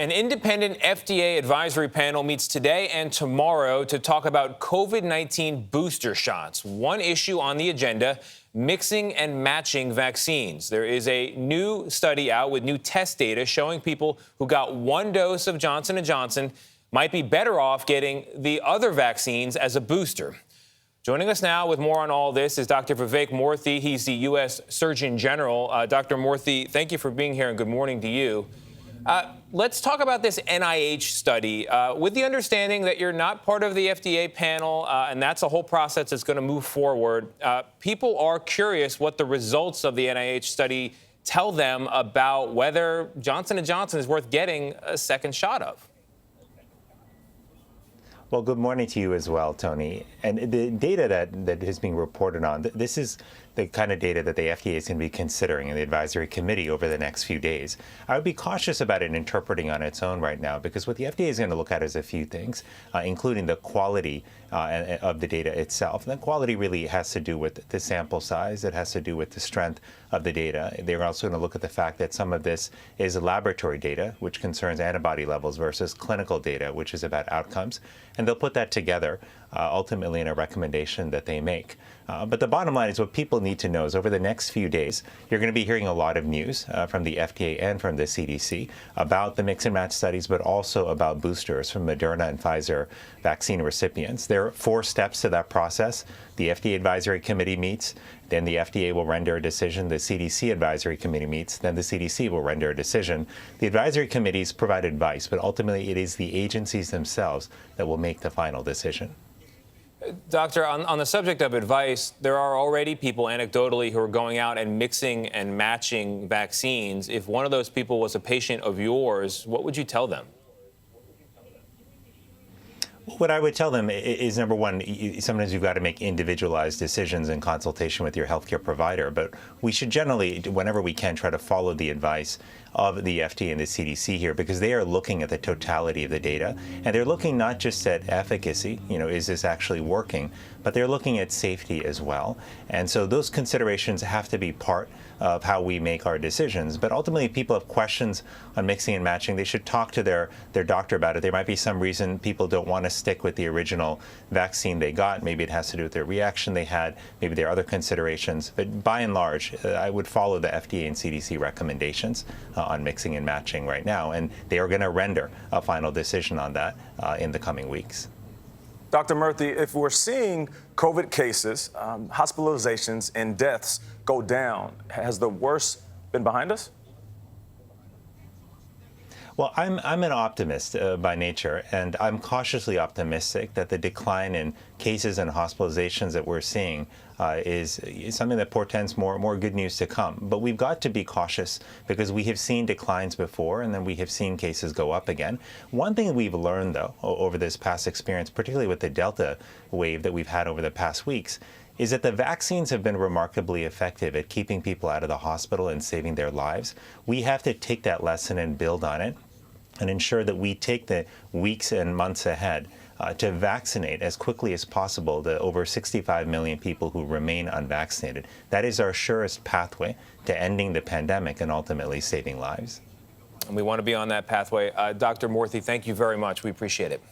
An independent FDA advisory panel meets today and tomorrow to talk about COVID-19 booster shots. One issue on the agenda, mixing and matching vaccines. There is a new study out with new test data showing people who got one dose of Johnson & Johnson might be better off getting the other vaccines as a booster. Joining us now with more on all this is Dr. Vivek Murthy. He's the U.S. Surgeon General. Dr. Murthy, thank you for being here and good morning to you. Let's talk about this NIH study with the understanding that you're not part of the FDA panel, and that's a whole process that's going to move forward. People are curious what the results of the NIH study tell them about whether Johnson & Johnson is worth getting a second shot of. Well, good morning to you as well, Tony. And the data that is being reported on, this is the kind of data that the FDA is going to be considering in the advisory committee over the next few days. I would be cautious about it interpreting on its own right now, because what the FDA is going to look at is a few things, including the quality of the data itself. And that quality really has to do with the sample size. It has to do with the strength of the data. They're also going to look at the fact that some of this is laboratory data, which concerns antibody levels, versus clinical data, which is about outcomes. And they'll put that together ultimately in a recommendation that they make. But the bottom line is what people need to know is over the next few days, you're going to be hearing a lot of news from the FDA and from the CDC about the mix and match studies, but also about boosters from Moderna and Pfizer vaccine recipients. There are 4 steps to that process. The FDA advisory committee meets, then the FDA will render a decision. The CDC advisory committee meets, then the CDC will render a decision. The advisory committees provide advice, but ultimately it is the agencies themselves that will make the final decision. Doctor, on the subject of advice, there are already people anecdotally who are going out and mixing and matching vaccines. If one of those people was a patient of yours, what would you tell them? What I would tell them is, number one, sometimes you've got to make individualized decisions in consultation with your healthcare provider. But we should generally, whenever we can, try to follow the advice of the FDA and the CDC here, because they are looking at the totality of the data. And they're looking not just at efficacy, is this actually working, but they're looking at safety as well. And so those considerations have to be part of how we make our decisions. But ultimately, if people have questions on mixing and matching, they should talk to their doctor about it. There might be some reason people don't want to stick with the original vaccine they got. Maybe it has to do with their reaction they had. Maybe there are other considerations. But by and large, I would follow the FDA and CDC recommendations on mixing and matching right now. And they are going to render a final decision on that in the coming weeks. Dr. Murthy, if we're seeing COVID cases, hospitalizations, and deaths go down, has the worst been behind us? Well, I'm an optimist by nature, and I'm cautiously optimistic that the decline in cases and hospitalizations that we're seeing is something that portends more good news to come. But we've got to be cautious because we have seen declines before, and then we have seen cases go up again. One thing we've learned, though, over this past experience, particularly with the Delta wave that we've had over the past weeks, is that the vaccines have been remarkably effective at keeping people out of the hospital and saving their lives. We have to take that lesson and build on it and ensure that we take the weeks and months ahead to vaccinate as quickly as possible the over 65 million people who remain unvaccinated. That is our surest pathway to ending the pandemic and ultimately saving lives. And we want to be on that pathway. Dr. Murthy, thank you very much. We appreciate it.